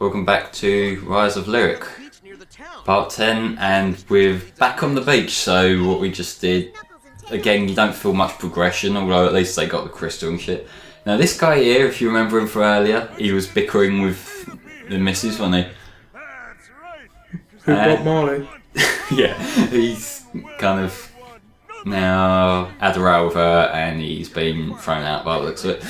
welcome back to Rise of Lyric, part 10, and we're back on the beach. So what we just did, again, you don't feel much progression, although at least they got the crystal and shit. Now this guy here, if you remember him from earlier, he was bickering with the missus, wasn't he? That's right. Who got Marley? Yeah, he's kind of now had a row with her and he's been thrown out by the looks of it.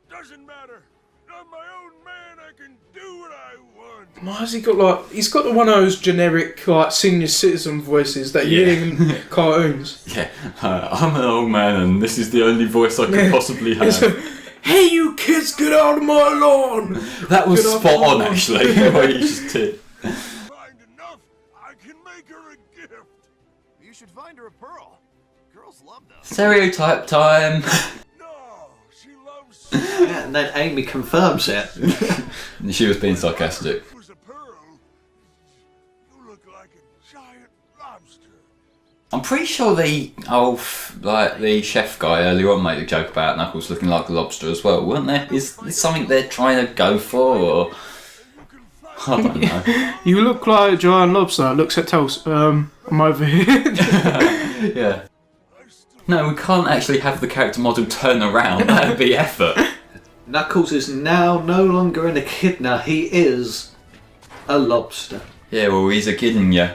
Doesn't matter. I'm my own man. I can do what I want. Why has he got like... He's got one of those generic like senior citizen voices that you hear in cartoons. Yeah, I'm an old man and this is the only voice I could possibly have. Hey you kids, get out of my lawn! That was Get spot off my on lawn. actually, what you just did. Find enough. I can make her a gift. You should find her a pearl. Girls love those. Stereotype time. No, she loves. Yeah, and then Amy confirms it. She was being sarcastic. It was a pearl. You look like a giant lobster. I'm pretty sure the chef guy earlier on made a joke about Knuckles looking like a lobster as well, weren't there? Is this something they're trying to go for, or I don't know. You look like a giant lobster. Looks at Toast. I'm over here. Yeah. No, we can't actually have the character model turn around. That'd be effort. Knuckles is now no longer an echidna. He is a lobster. Yeah, well, he's a kidding you.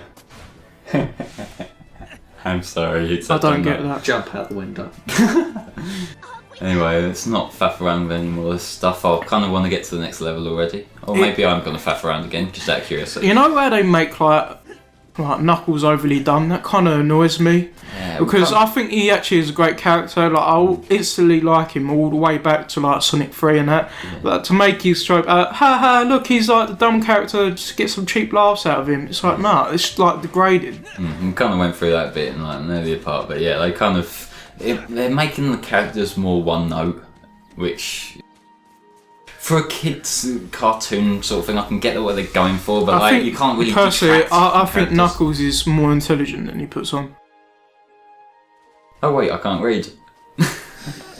I'm sorry. I don't get that. Jump out the window. Anyway, let's not faff around with any more of this stuff. I kind of want to get to the next level already. Or maybe I'm going to faff around again, just out of curiosity. You know where they make like Knuckles overly done? That kind of annoys me. Yeah, Because I think he actually is a great character. Like I'll instantly like him all the way back to like Sonic 3 and that. Yeah. But to make his trope, ha, look, he's like the dumb character. Just get some cheap laughs out of him. It's like nah, it's like degraded. We kind of went through that bit in like an earlier part, but yeah, they kind of they're making the characters more one note, which for a kids cartoon sort of thing, I can get what they're going for, but like you can't really. Personally, detract I from think characters. Knuckles is more intelligent than he puts on. Oh wait, I can't read.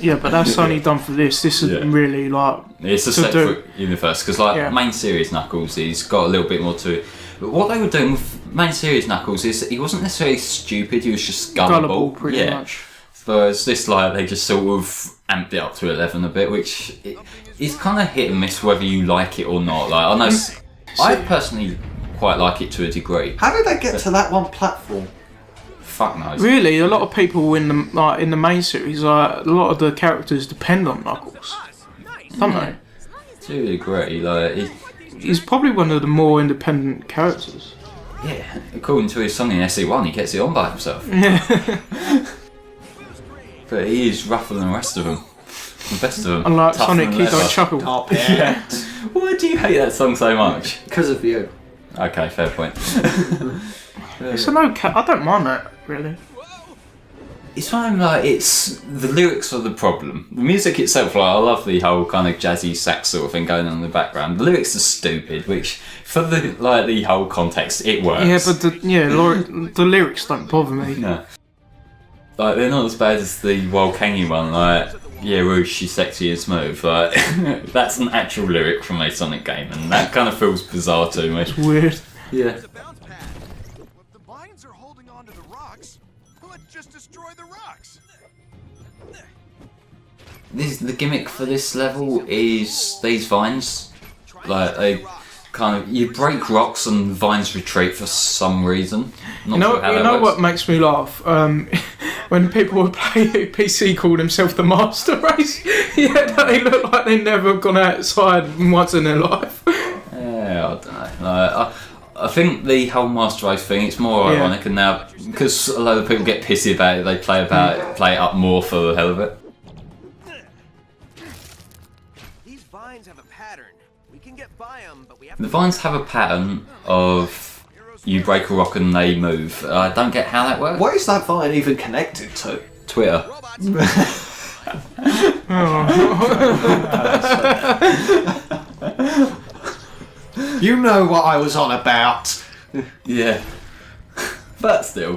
Yeah, but that's only done for this. This isn't really like. It's a to separate universe because, like, Yeah. main series Knuckles, he's got a little bit more to it. But what they were doing with main series Knuckles is he wasn't necessarily stupid; he was just gullible. pretty much. Whereas this, like, they just sort of amped it up to 11 a bit, which is kind of hit and miss whether you like it or not. Like, I know, I personally quite like it to a degree. How did they get to that one platform? Fuck knows. Really, a lot of people in the main series, a lot of the characters depend on Knuckles, don't they? To a degree, like, He's probably one of the more independent characters. yeah, according to his song in SE1, he gets it on by himself. But he is rougher than the rest of them. The best of them. Unlike Tougher Sonic, than he don't leather. chuckle. Top it. Why do you hate that song so much? Because of you. Okay, fair point. It's an okay. I don't mind that really. It's fine, like, it's the lyrics are the problem. The music itself, like, I love the whole kind of jazzy sax sort of thing going on in the background. The lyrics are stupid, which for the whole context, it works. Yeah, but the lyrics don't bother me. No. Like, they're not as bad as the Volcani one, like, yeah, Rouge, she's sexy and smooth. Like, that's an actual lyric from a Sonic game, and that kind of feels bizarre to me. Weird. Yeah. It's a bounce pad. If the vines are holding on to the rocks, let's just destroy the rocks. The gimmick for this level is these vines. Like, they kind of, you break rocks and vines retreat for some reason. Not sure how You that know works. what makes me laugh? When people would play PC call themselves the Master Race, yeah, they look like they've never gone outside once in their life. Yeah, I don't know. Like, I think the whole Master Race thing, it's more Yeah. ironic, and now because a lot of people get pissy about it, they play it up more for the hell of it. These vines have a pattern. We can get by them, but we have The vines have a pattern of you break a rock and they move. I don't get how that works. What is that vine even connected to? Twitter. You know what I was on about. Yeah. But still.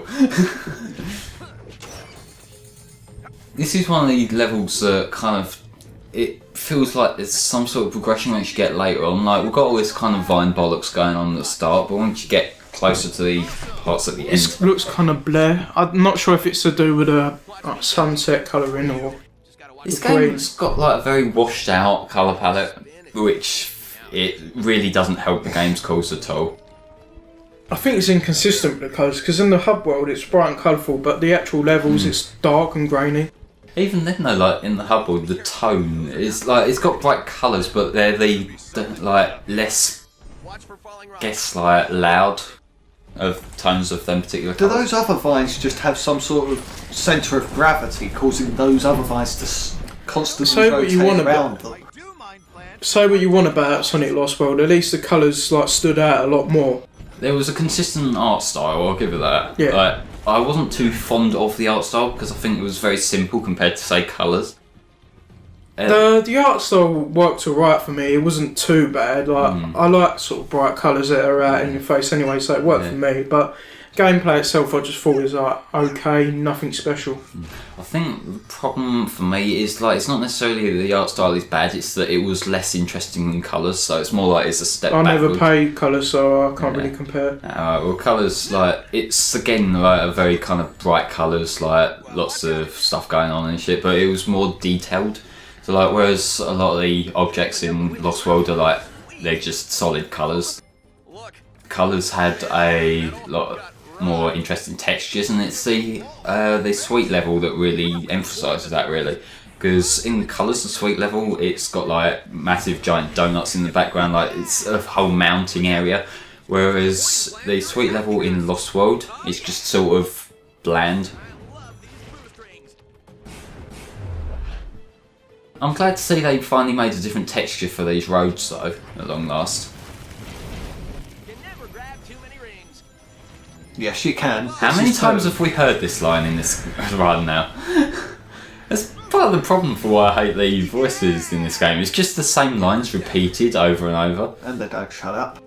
This is one of the levels that kind of it feels like there's some sort of progression once you get later on. Like, we've got all this kind of vine bollocks going on at the start, but once you get closer to the parts at the end... It looks kind of blur. I'm not sure if it's to do with a sunset colouring or... This green. game's got like a very washed out colour palette, which it really doesn't help the game's cause at all. I think it's inconsistent with the colours, because in the hub world it's bright and colourful, but the actual levels it's dark and grainy. Even then though, like in the hub world, the tone is like, it's got bright colours, but they're the like less, guess like loud of tones of them particular Do colours. those other vines just have some sort of centre of gravity causing those other vines to constantly Say what you rotate want around about- them? Say what you want about Sonic Lost World, at least the colours like stood out a lot more. There was a consistent art style, I'll give it that. Yeah. Like, I wasn't too fond of the art style because I think it was very simple compared to, say, colours. The art style worked alright for me, it wasn't too bad. Like I like sort of bright colours that are out in your face anyway, so it worked for me, but gameplay itself I just thought was like okay, nothing special. I think the problem for me is like, it's not necessarily that the art style is bad, it's that it was less interesting than colours, so it's more like it's a step I backward. never played colours, so I can't really compare. Well, colours, like, it's again like a very kind of bright colours, like lots of stuff going on and shit, but it was more detailed. So like, whereas a lot of the objects in Lost World are like, they're just solid colours. Colours had a lot more interesting textures, and it's the sweet level that really emphasises that, really. Because in the colours, the sweet level, it's got like massive giant donuts in the background, like it's a whole mounting area. Whereas the sweet level in Lost World is just sort of bland. I'm glad to see they finally made a different texture for these roads though, at long last. Yes, you can. How many times have we heard this line in this run now? That's part of the problem for why I hate the voices in this game. It's just the same lines repeated over and over. And they don't shut up.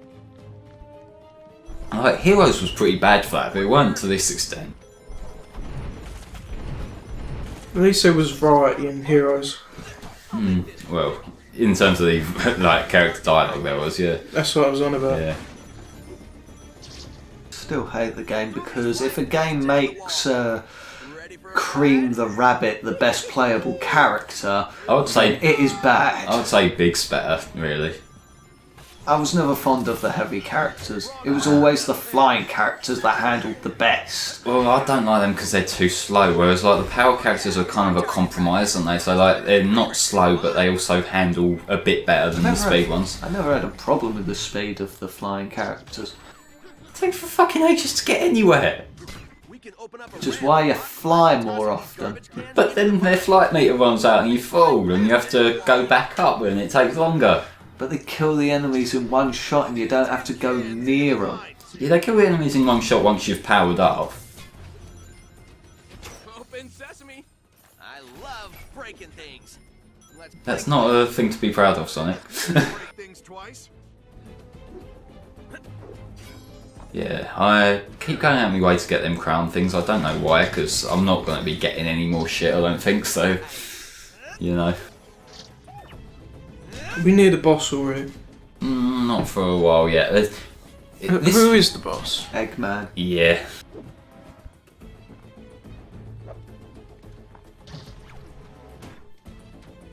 Like, Heroes was pretty bad for that, but it weren't to this extent. At least there was variety in Heroes. Well, in terms of the like character dialogue, there was, yeah. That's what I was on about. Yeah. Still hate the game because if a game makes Cream the Rabbit the best playable character, I would say it is bad. I would say Big's better, really. I was never fond of the heavy characters. It was always the flying characters that handled the best. Well, I don't like them because they're too slow, whereas like the power characters are kind of a compromise, aren't they? So like, they're not slow, but they also handle a bit better than the speed ones. I never had a problem with the speed of the flying characters. It takes for fucking ages to get anywhere. Which is why you fly more often. But then their flight meter runs out and you fall, and you have to go back up and it takes longer. But they kill the enemies in one shot and you don't have to go near them. Yeah, they kill the enemies in one shot once you've powered up. Open sesame. I love breaking things. That's not a thing to be proud of, Sonic. Things twice. Yeah, I keep going out of my way to get them crown things. I don't know why, because I'm not going to be getting any more shit, I don't think, so, you know. We near the boss already. Not for a while yet. Who is the boss? Eggman. Yeah.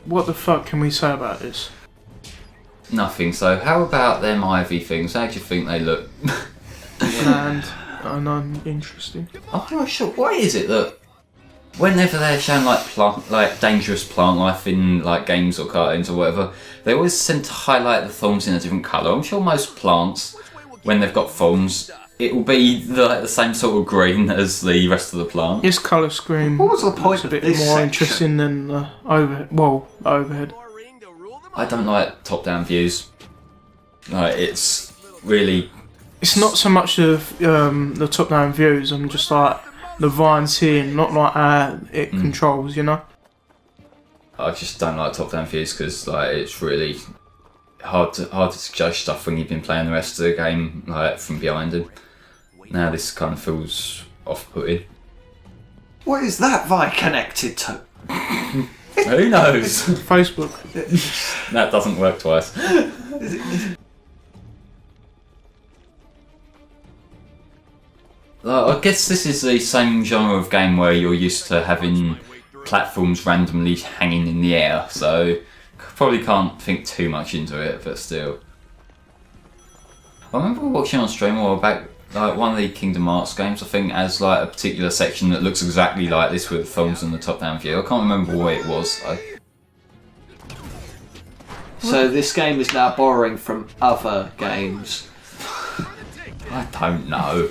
What the fuck can we say about this? Nothing, so how about them ivy things? How do you think they look? Bland and uninteresting. I'm not sure. Why is it that whenever they're showing like dangerous plant life in like games or cartoons or whatever, they always seem to highlight the thorns in a different colour. I'm sure most plants, when they've got thorns, it will be the same sort of green as the rest of the plant. This colour scheme What was the point looks a of bit this more section? interesting than the overhead. Well, the overhead. I don't like top-down views. Like, it's really... It's not so much of the top-down views. I'm just like the vines here, not like how it controls. You know. I just don't like top-down views because like it's really hard to judge stuff when you've been playing the rest of the game like from behind it. Now this kind of feels off-putting. What is that vine connected to? Who knows? Facebook. That doesn't work twice. I guess this is the same genre of game where you're used to having platforms randomly hanging in the air, so probably can't think too much into it, but still. I remember watching on stream a while back, like one of the Kingdom Hearts games, I think, has like a particular section that looks exactly like this with thorns in the top-down view. I can't remember what it was. So this game is now borrowing from other games. I don't know.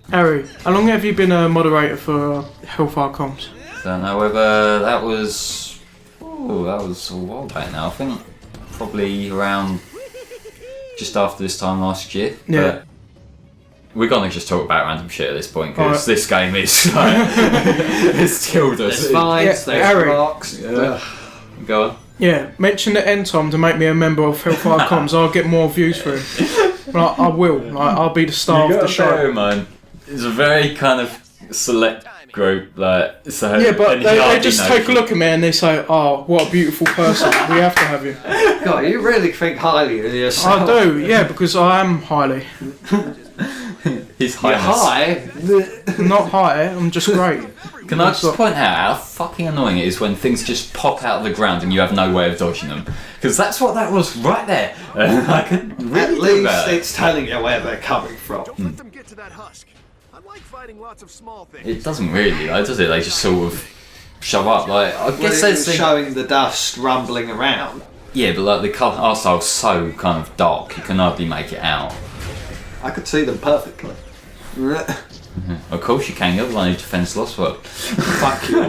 Harry, how long have you been a moderator for Hellfire Comms? Don't know whether that was. Oh, that was a while back now. I think probably around just after this time last year. Yeah. But we're gonna just talk about random shit at this point because Alright. this game is like it's killed us. There's vines, Yeah, there's Harry. rocks. Yeah. Go on. Yeah, mention the end time to make me a member of Hellfire Comms. I'll get more views for him. Like, I will. Like, I'll be the star of the Bear show. in mind, it's a very kind of select group. Like, so Yeah, but and he they hardly just knows take a you. look at me and they say, "Oh, what a beautiful person. We have to have you." God, you really think highly of yourself. I do, yeah, because I am highly. His You're highness. high. I'm not high, I'm just great. Can I just point out how fucking annoying it is when things just pop out of the ground and you have no way of dodging them? Because that's what that was right there. I could really At do least that. it's telling you where they're coming from. Don't let them get to that husk. I like fighting lots of small things. It doesn't really, though, does it? They just sort of show up. Like, I guess Well, there's it's showing the dust rumbling around. yeah, but like the colour art style's so kind of dark, you can hardly make it out. I could see them perfectly. Of course you can. You're the one who defends Lost World. Fuck you.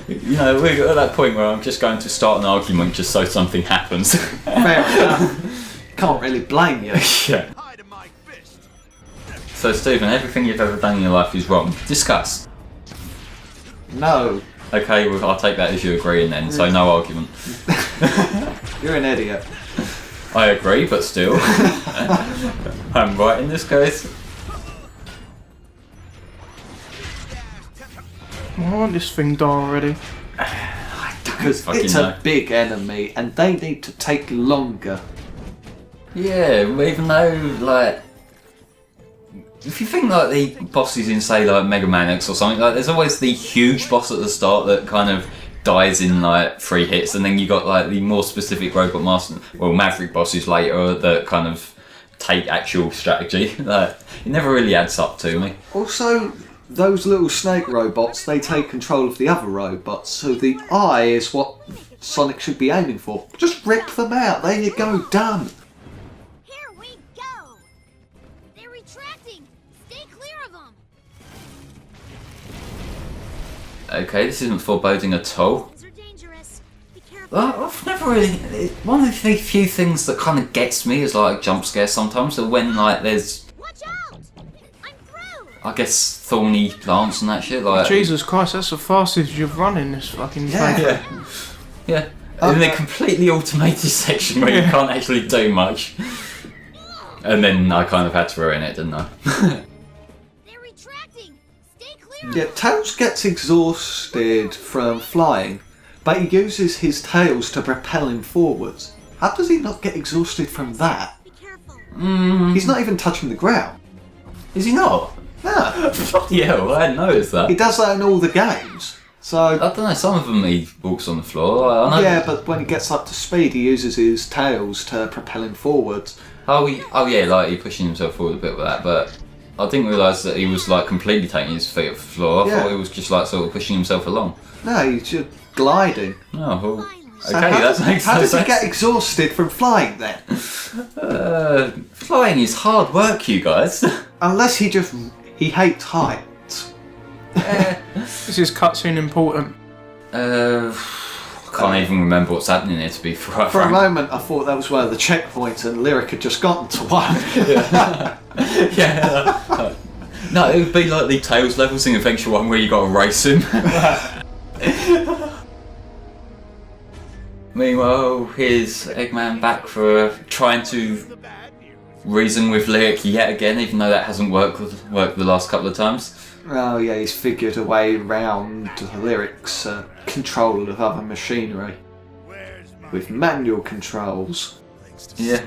You know, we're at that point where I'm just going to start an argument just so something happens. Fair enough. Can't really blame you. Yeah. Hide in my fist. So Stephen, everything you've ever done in your life is wrong. Discuss. No, Okay, well, I'll take that as you agreeing then, so no argument. you're an idiot. I agree, but still. I'm right in this case. Why won't this thing die already? Because Fucking it's know. a big enemy and they need to take longer. Yeah, even though, like, if you think like the bosses in, say, like Mega Man X or something, like, there's always the huge boss at the start that kind of dies in like 3 hits, and then you got like the more specific Robot Master, well, Maverick bosses later that kind of take actual strategy. Like, it never really adds up to me. Also, those little snake robots, they take control of the other robots, so the eye is what Sonic should be aiming for. Just rip them out, there you go, done. Here we go! They're retracting! Stay clear of them! Okay, this isn't foreboding at all. These are dangerous. Be careful. Well, I've never really. One of the few things that kind of gets me is like jump scares sometimes. So when like there's, Watch out! I'm through! I guess, thorny plants and that shit. Like Jesus Christ, that's the fastest you've run in this fucking Yeah. thing. yeah, in the completely automated section where you can't actually do much. And then I kind of had to ruin it, didn't I? They're retracting! Stay clear! Yeah, Tails gets exhausted from flying, but he uses his tails to propel him forwards. How does he not get exhausted from that? Be careful! He's not even touching the ground. Is he not? No, Bloody hell, I hadn't noticed that. he does that in all the games. So, I don't know, some of them he walks on the floor. I know. yeah, but when he gets up to speed, he uses his tails to propel him forwards. Oh yeah, like he pushing himself forward a bit with that, but I didn't realise that he was like completely taking his feet off the floor. I Yeah. thought he was just like sort of pushing himself along. No, he's just gliding. Oh, well, So okay, how that does, makes how no does he sense. get exhausted from flying then? Flying is hard work, you guys. Unless he hates heights. This is cutscene important. I can't even remember what's happening here, to be quite For a frank. moment, I thought that was one of the checkpoints, and Lyric had just gotten to one. Yeah. No, it would be like the Tails levels in Adventure 1 where you got to race him. Meanwhile, here's Eggman back for trying to reason with Lyric yet again, even though that hasn't worked the last couple of times. Oh yeah, he's figured a way around Lyric's control of other machinery with manual controls. Yeah.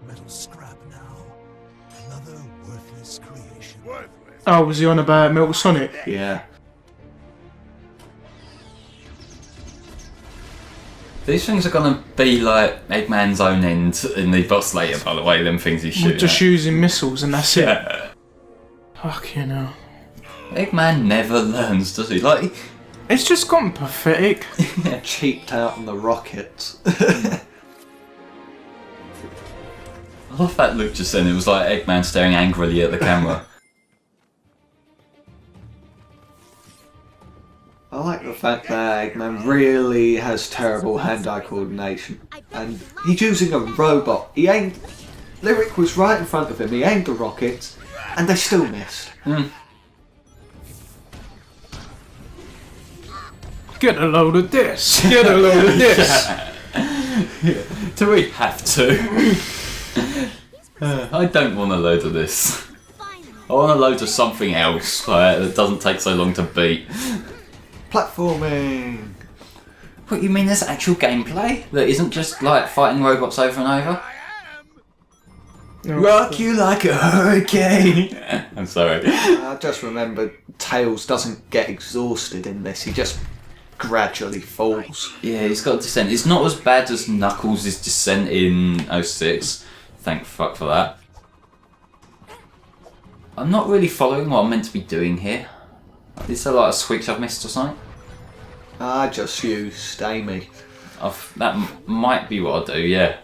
Metal scrap now. Another worthless creation. Oh, was he on about Metal Sonic? Yeah. These things are gonna be like Eggman's own end in the boss later, by the way, them things he's shooting. Just at. using missiles and that's it. Yeah. Fucking hell. Eggman never learns, does he? Like, It's just gotten pathetic. Cheaped out on the rockets. I love that look just then. It was like Eggman staring angrily at the camera. I like the fact that Eggman really has terrible hand-eye coordination. And he's using a robot. He aimed... Lyric was right in front of him. He aimed the rockets, and they still missed. Get a load of this. Get a load of this. Do we have to? I don't want a load of this. I want a load of something else that doesn't take so long to beat. Platforming! What, you mean there's actual gameplay that isn't just like fighting robots over and over? Rock you like a hurricane! I'm sorry. I just remembered Tails doesn't get exhausted in this. He just gradually falls. Yeah, he's got descent. It's not as bad as Knuckles' descent in 06. Thank fuck for that. I'm not really following what I'm meant to be doing here. Is there like a switch I've missed or something? I just used Amy. That might be what I'll do, yeah.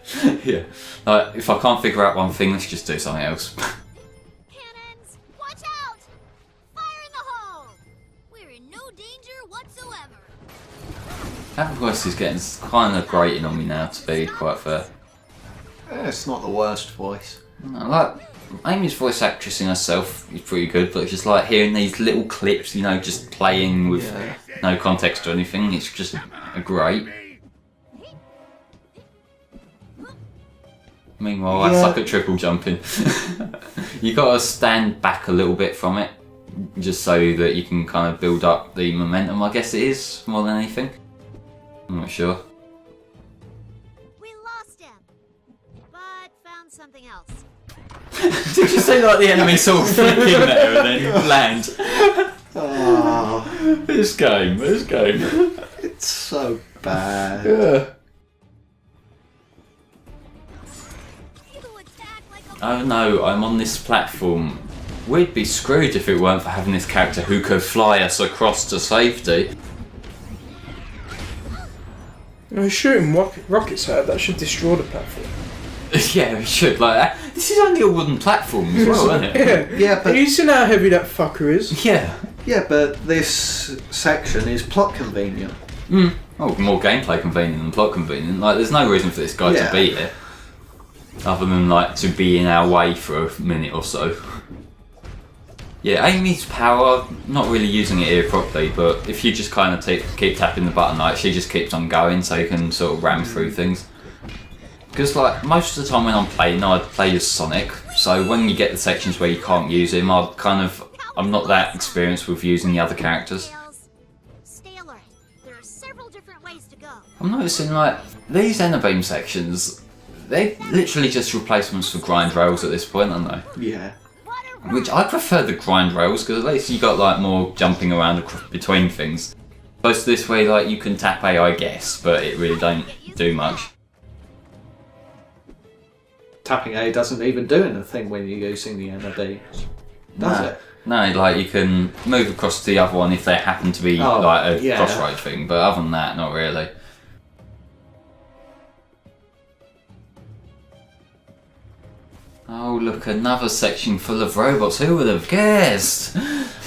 Yeah. Like, if I can't figure out one thing, let's just do something else. Cannons, watch out! Fire in the hole! We're in no danger whatsoever. That voice is getting kind of grating on me now, to be quite fair. It's not the worst voice. I like Amy's voice actressing herself is pretty good, but it's just like hearing these little clips, you know, just playing with no context or anything. It's just great. Meanwhile, I suck at triple jumping. You gotta stand back a little bit from it, just so that you can kind of build up the momentum. I guess it is more than anything. I'm not sure. We lost him, but found something else. Did you say like the enemy sort of flick in there and then land? Oh, This game. it's so bad. Yeah. People attack like a Oh no, I'm on this platform. We'd be screwed if it weren't for having this character who could fly us across to safety. They're shooting rockets at it. That should destroy the platform. Yeah, we should. Like, this is only a wooden platform as well, isn't it? Yeah. Yeah, but You see how heavy that fucker is? Yeah. but this section is plot convenient. Oh, more gameplay convenient than plot convenient. Like, there's no reason for this guy to be here. Other than, like, to be in our way for a minute or so. Yeah, Amy's power, not really using it here properly, but if you just kind of keep tapping the button, like, she just keeps on going so you can sort of ram through things. Because, like, most of the time when I'm playing, I play as Sonic, so when you get the sections where you can't use him, I'm not that experienced with using the other characters. Stay alert. There are several different ways to go. I'm noticing, like, these Enerbeam sections, they're literally just replacements for grind rails at this point, aren't they? Yeah. Which I prefer the grind rails, because at least you got, like, more jumping around between things. Both this way, like, you can tap A, I guess, but it really don't do much. Tapping A doesn't even do anything when you're using the NAD, does it? No, like, you can move across to the other one if they happen to be, like, a crossroad thing, but other than that, not really. Oh, look, another section full of robots. Who would have guessed?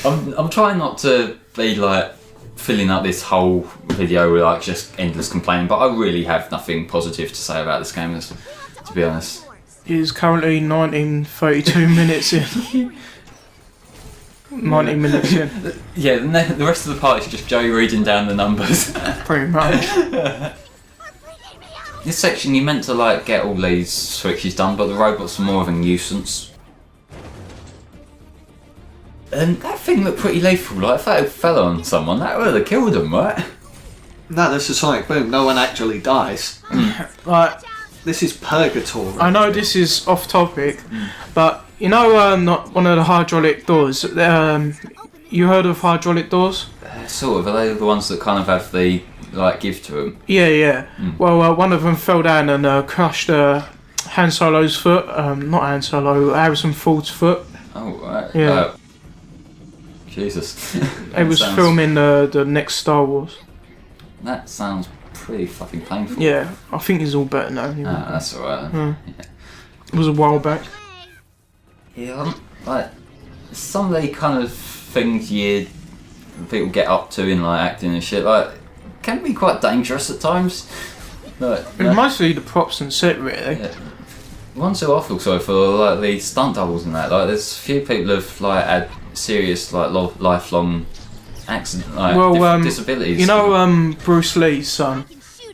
I'm trying not to be, like, filling up this whole video with, like, just endless complaining, but I really have nothing positive to say about this game, to be honest. It is currently 1932 minutes in. 90 minutes in. Yeah, the rest of the part is just Joey reading down the numbers. Pretty much. This section, you meant to, like, get all these switches done, but the robots are more of a nuisance. And that thing looked pretty lethal. Like, if that had fell on someone, that would have killed them, right? No, this is sonic boom. No one actually dies. Like, This is purgatory. I know this is off topic, but you know, not one of the hydraulic doors. You heard of hydraulic doors? Sort of. Are they the ones that kind of have the like give to them? Yeah. Well, one of them fell down and crushed Han Solo's foot. Not Han Solo, Harrison Ford's foot. Oh, right. Yeah. Jesus. It was filming the next Star Wars. That sounds pretty fucking painful. Yeah, I think he's all better now. Anyway. Ah, that's alright then. It was a while back. Yeah, like some of the kind of things people get up to in like acting and shit, like can be quite dangerous at times. Like, Mostly the props and set, really. yeah. Ones who I feel sorry for, like the stunt doubles and that. Like, there's a few people who've like had serious, like lifelong accident, like disabilities. You know, Bruce Lee's son.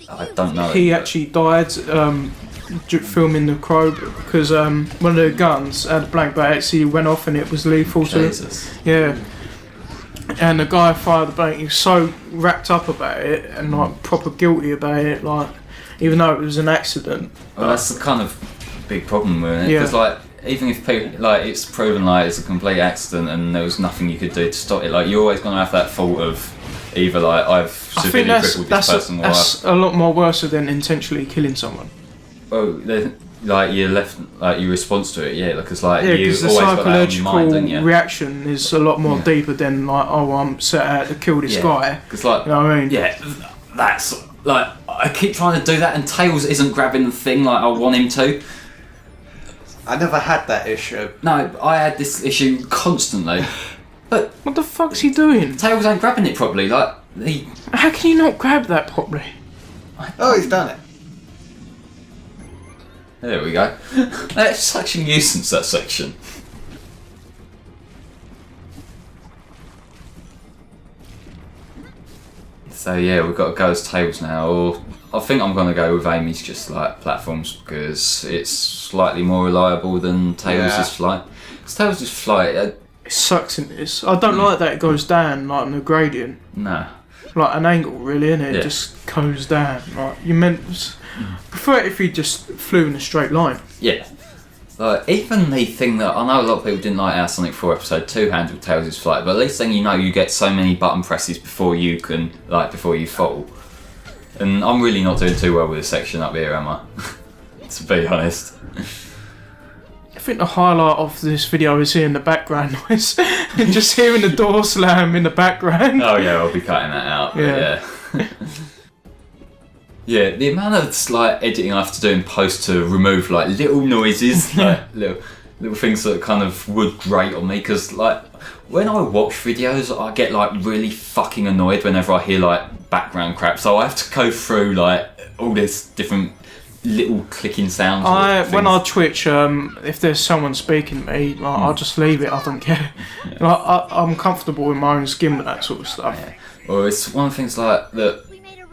I don't know. He actually died filming The Crow because one of the guns had a blank, but actually went off and it was lethal to him. Jesus. Yeah. And the guy fired the blank. He was so wrapped up about it and like proper guilty about it, like even though it was an accident. Well, that's the kind of big problem with it, Yeah. because like even if people like it's proven like it's a complete accident and there was nothing you could do to stop it, like you're always going to have that thought of either like I've I think severely crippled this person or that's a lot more worse than intentionally killing someone. like your response to it, yeah, because like Yeah, you because the always got that on your psychological mind, don't you? reaction is a lot more deeper than like, oh, I'm set out to kill this guy. Because like You know what I mean? yeah, that's like I keep trying to do that and Tails isn't grabbing the thing like I want him to. I never had that issue. No, I had this issue constantly. But What the fuck's he doing? Tails ain't grabbing it properly. Like he. How can you not grab that properly? Oh, he's done it. There we go. That's such a nuisance, that section. So yeah, we've got to go as Tails now. Or I think I'm going to go with Amy's just like platforms because it's slightly more reliable than Tails' flight. Because Tails' flight, It sucks in this. I don't like that it goes down like on a gradient. no. Like an angle, really, innit? Yeah. It just goes down. Like you meant. Prefer it if he just flew in a straight line. Yeah. Like, even the thing that I know a lot of people didn't like our Sonic 4 episode 2 handled Tails' flight, but at least then you know you get so many button presses before you fall. And I'm really not doing too well with this section up here, am I? To be honest. I think the highlight of this video is hearing the background noise. And just hearing the door slam in the background. Oh yeah, I'll be cutting that out. Yeah. Yeah. Yeah, the amount of like editing I have to do in post to remove like little noises, like little things that kind of would grate on me, because like when I watch videos, I get like really fucking annoyed whenever I hear like background crap. So I have to go through like all this different little clicking sounds. When I Twitch, if there's someone speaking to me, like, I'll just leave it. I don't care. Like, I'm comfortable in my own skin with that sort of stuff. Yeah. Well, it's one of the things like that.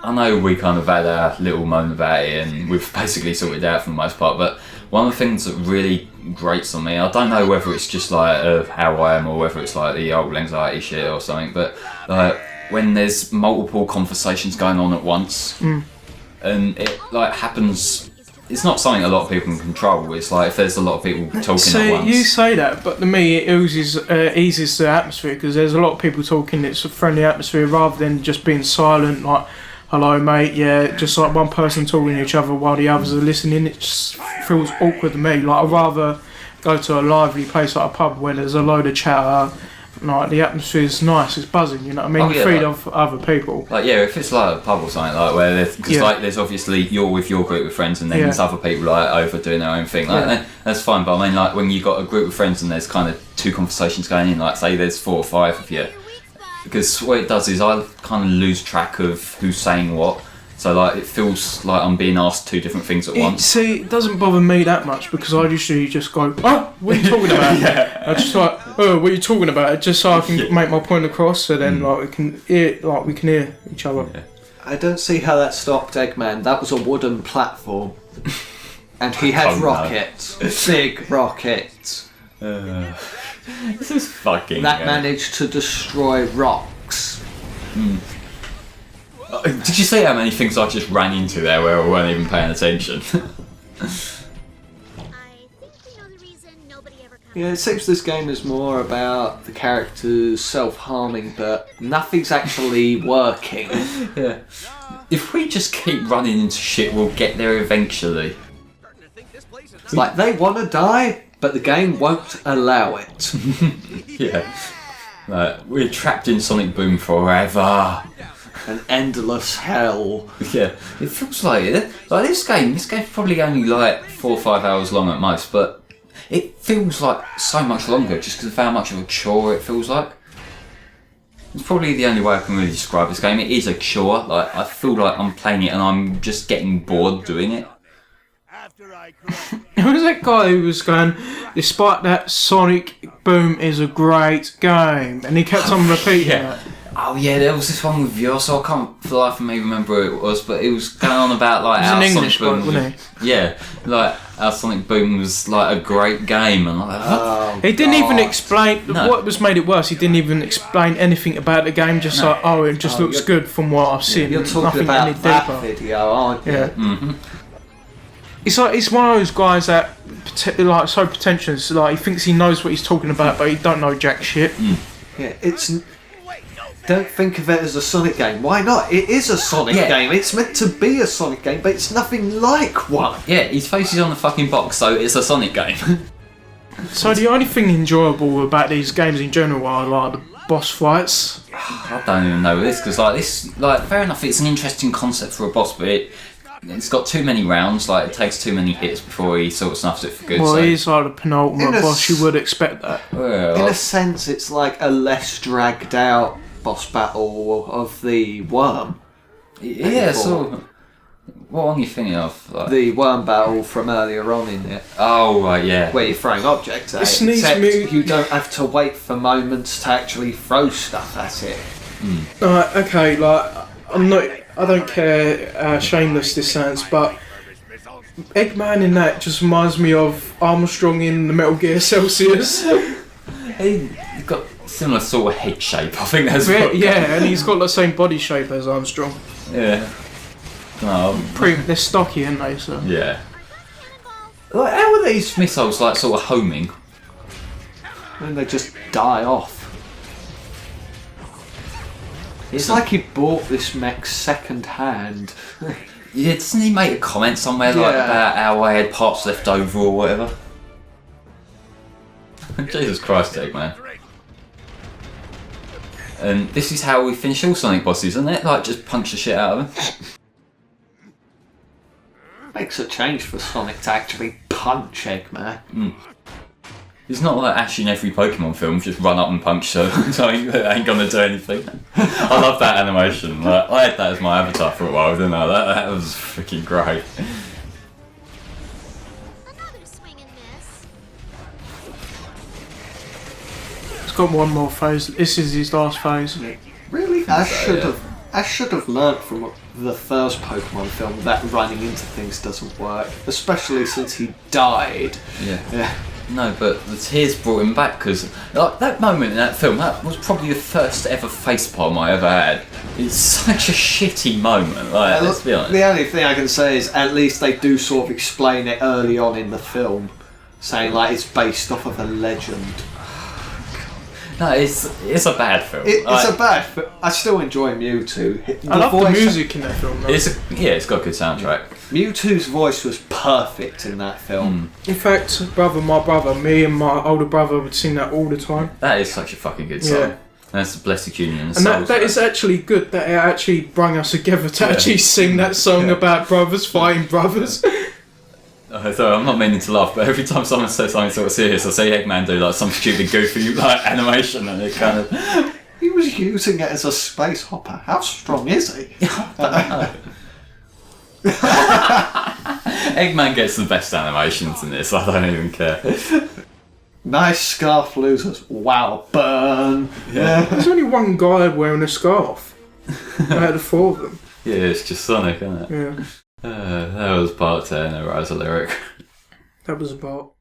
I know we kind of had our little moan about it and we've basically sorted it out for the most part, but one of the things that really grates on me, I don't know whether it's just like how I am or whether it's like the old anxiety shit or something, but like when there's multiple conversations going on at once and it like happens, it's not something a lot of people can control. It's like if there's a lot of people talking at once. You say that, but to me it eases the atmosphere, because there's a lot of people talking. It's a friendly atmosphere rather than just being silent, like, hello mate, yeah, just like one person talking to each other while the others are listening. It just feels awkward to me. Like, I'd rather go to a lively place like a pub where there's a load of chatter, like the atmosphere's nice, it's buzzing, you know what I mean? Oh, yeah, feed like, off other people. Like, yeah, if it's like a pub or something, like where there's, because like there's obviously you're with your group of friends and then there's other people like over doing their own thing, like that's fine, but I mean like when you've got a group of friends and there's kind of two conversations going in, like say there's 4 or 5 of you, because what it does is I kind of lose track of who's saying what. So like it feels like I'm being asked 2 different things at once. See, it doesn't bother me that much because I usually just go, oh, what are you talking about? I just like, oh, what are you talking about? Just so I can make my point across, so then like we can hear each other. Yeah. I don't see how that stopped Eggman. That was a wooden platform. And he had rockets. Big rockets. This is fucking. that managed to destroy rocks. Did you see how many things I just ran into there where I weren't even paying attention? I think we know the reason nobody ever comes. Yeah, it seems this game is more about the characters self-harming, but nothing's actually working. Yeah. If we just keep running into shit, we'll get there eventually. Starting to think this place is It's like they want to die, but the game won't allow it. Yeah. Like, we're trapped in Sonic Boom forever. An endless hell. Yeah. It feels like it. Like this game's probably only like 4 or 5 hours long at most, but it feels like so much longer just because of how much of a chore it feels like. It's probably the only way I can really describe this game. It is a chore. Like, I feel like I'm playing it and I'm just getting bored doing it. After I correct Who was that guy who was going, despite that, Sonic Boom is a great game? And he kept on repeating Yeah. it. Oh yeah, there was this one with Yosso. I can't for the life of me remember who it was, but it was going on about like He was how an Sonic English Boom bloke, wasn't yeah, like how Sonic Boom was like a great game, and like, what? He didn't even explain, No. what was made it worse, he didn't even explain anything about the game, just like, oh, it just looks good from what I've seen. You're talking Nothing about any that deeper. video, aren't you? Yeah. It's like, it's one of those guys that, like, so pretentious, like, he thinks he knows what he's talking about, but he don't know jack shit. Yeah, it's... Don't think of it as a Sonic game. Why not? It is a Sonic Yeah. game. It's meant to be a Sonic game, but it's nothing like one. Yeah, his face is on the fucking box, so it's a Sonic game. So the only thing enjoyable about these games in general are, like, the boss fights. I don't even know this because like fair enough, it's an interesting concept for a boss, but it's got too many rounds. Like it takes too many hits before he sort of snuffs it for good. Well, so. he's like the penultimate In a boss, you would expect that. Well, In a sense, it's like a less dragged out boss battle of the worm. yeah. So, what one are you thinking of? Like, The worm battle from earlier on in it, oh right, yeah. where you're throwing objects at This it, needs except me- you don't have to wait for moments to actually throw stuff at it. Okay, like, I don't care how shameless this sounds, but Eggman in that just reminds me of Armstrong in the Metal Gear Celsius. He's got similar sort of head shape. I think that's Yeah, what. yeah, and he's got the same body shape as Armstrong. Yeah. No. They're stocky, aren't they? So. Yeah. Like, how are these missiles like sort of homing? And they just die off. It's like he bought this mech second hand. Yeah, doesn't he make a comment somewhere like Yeah. about how I had parts left over or whatever? Jesus Christ, Eggman. And this is how we finish all Sonic bosses, isn't it? Like, just punch the shit out of them. Makes a change for Sonic to actually punch Eggman. It's not like Ash in every Pokemon film, just run up and punch something that ain't gonna do anything. I love that animation. Like, I had that as my avatar for a while, didn't I? That was freaking great. Another swing and miss. It's got one more phase. This is his last phase. Really? Ash yeah. should have learned from the first Pokemon film that running into things doesn't work, especially since he died. Yeah. No, but the tears brought him back because like, that moment in that film, that was probably the first ever facepalm I ever had. It's such a shitty moment, like, let's be honest. The only thing I can say is at least they do sort of explain it early on in the film, saying like it's based off of a legend. No, it's a bad film. It's a bad, but I still enjoy Mewtwo. I love the voice- music in that film. Though. It's got a good soundtrack. Mewtwo's voice was perfect in that film. In fact, my brother, me and my older brother would sing that all the time. That is such a fucking good song. Yeah. That's the Blessed Union of And Souls. that is actually good that it actually brought us together to actually sing that song about brothers fighting brothers. So I'm not meaning to laugh, but every time someone says something sort of serious, I see Eggman do like some stupid goofy like animation, and it kind of. He was using it as a space hopper. How strong is he? Eggman gets the best animations in this. I don't even care. Nice scarf losers. Wow, burn. Yeah. There's only one guy wearing a scarf out of 4 of them. Yeah, it's just Sonic, isn't it? Yeah, That was part 10 of Rise of Lyric. that was about